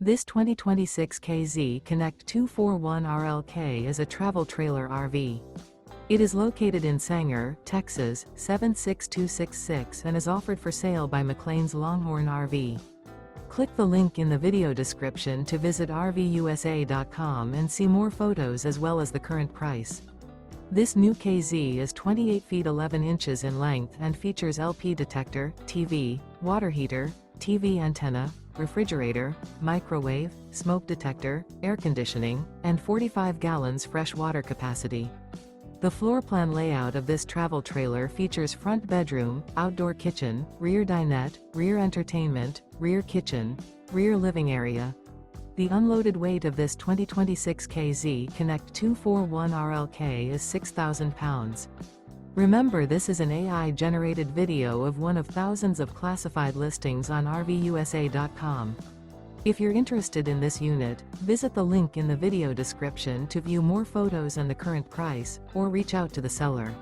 This 2026 KZ Connect 241RLK is a travel trailer RV. It is located in Sanger, Texas, 76266 and is offered for sale by McClain's Longhorn RV. Click the link in the video description to visit RVUSA.com and see more photos as well as the current price. This new KZ is 28 feet 11 inches in length and features LP detector, TV, water heater, TV antenna, refrigerator, microwave, smoke detector, air conditioning, and 45 gallons fresh water capacity. The floor plan layout of this travel trailer features front bedroom, outdoor kitchen, rear dinette, rear entertainment, rear kitchen, rear living area. The unloaded weight of this 2026 KZ Connect 241RLK is 6,000 pounds. Remember, this is an AI-generated video of one of thousands of classified listings on RVUSA.com. If you're interested in this unit, visit the link in the video description to view more photos and the current price, or reach out to the seller.